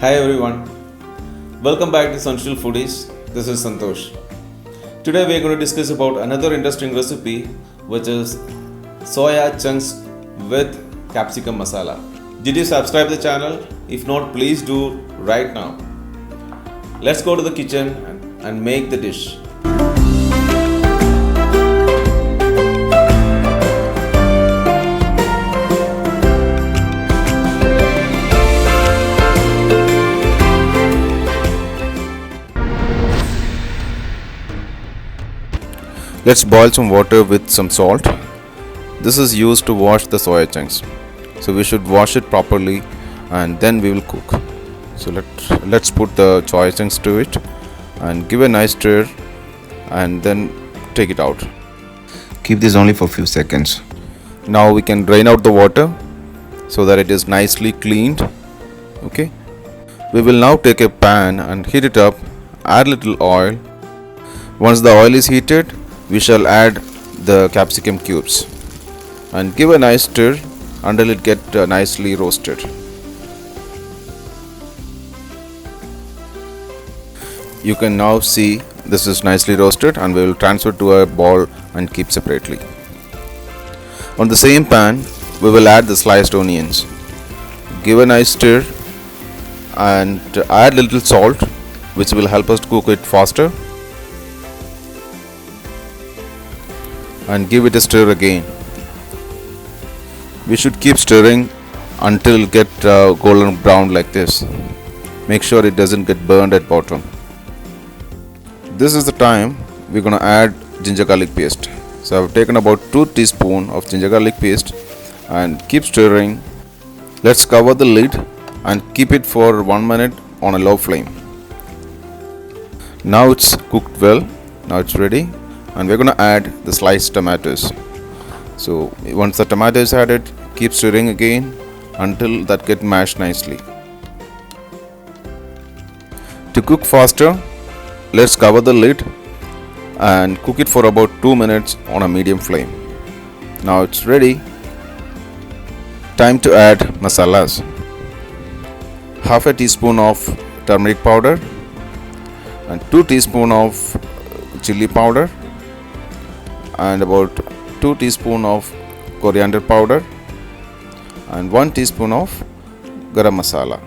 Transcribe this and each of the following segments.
Hi everyone, welcome back to Sunshine Foodies. This is Santosh. Today we are going to discuss about another interesting recipe, which is soya chunks with capsicum masala. Did you subscribe the channel? If not, please do right now. Let's go to the kitchen and make the dish. Let's boil some water with some salt. This is used to wash the soya chunks. So we should wash it properly and then we will cook. So let's put the soya chunks to it and give a nice stir and then take it out. Keep this only for a few seconds. Now we can drain out the water so that it is nicely cleaned. Okay. We will now take a pan and heat it up, add little oil. Once the oil is heated, we shall add the capsicum cubes and give a nice stir until it gets nicely roasted. You can now see this is nicely roasted and we will transfer to a bowl and keep separately. On the same pan, we will add the sliced onions. Give a nice stir and add little salt, which will help us to cook it faster. And give it a stir again. We should keep stirring until it get golden brown like this. Make sure it doesn't get burned at bottom. This is the time we're gonna add ginger garlic paste. So I've taken about 2 teaspoons of ginger garlic paste and keep stirring. Let's cover the lid and keep it for 1 minute on a low flame. Now it's cooked well. Now it's ready. And we're going to add the sliced tomatoes. So once the tomato is added, keep stirring again until that gets mashed nicely. To cook faster, let's cover the lid and cook it for about 2 minutes on a medium flame. Now it's ready. Time to add masalas. Half a teaspoon of turmeric powder and 2 teaspoons of chili powder and about 2 teaspoons of coriander powder and 1 teaspoon of garam masala.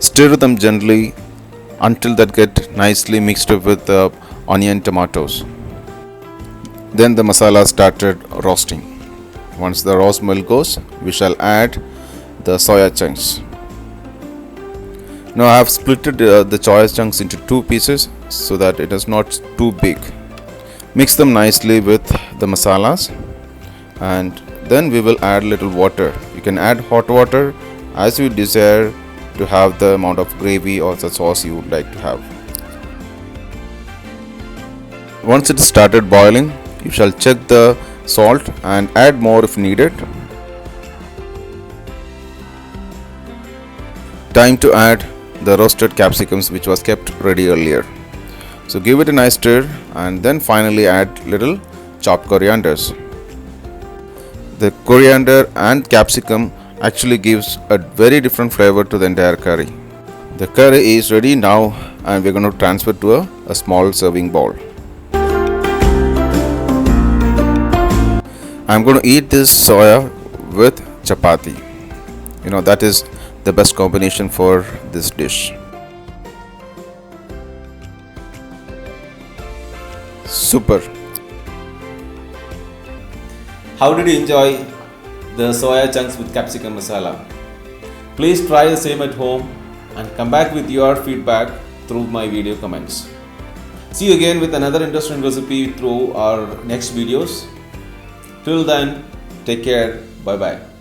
Stir them gently until that get nicely mixed up with the onion tomatoes. Then the masala started roasting. Once the roast smell goes, we shall add the soya chunks. Now I have split the soya chunks into 2 pieces so that it is not too big. Mix them nicely with the masalas and then we will add little water. You can add hot water as you desire to have the amount of gravy or the sauce you would like to have. Once it started boiling, you shall check the salt and add more if needed. Time to add the roasted capsicums which was kept ready earlier. So give it a nice stir and then finally add little chopped corianders. The coriander and capsicum actually gives a very different flavor to the entire curry. The curry is ready now and we're going to transfer to a small serving bowl. I'm going to eat this soya with chapati. That is the best combination for this dish. Super. How did you enjoy the soya chunks with capsicum masala? Please try the same at home and come back with your feedback through my video comments. See you again with another interesting recipe through our next videos. Till then, take care. Bye bye.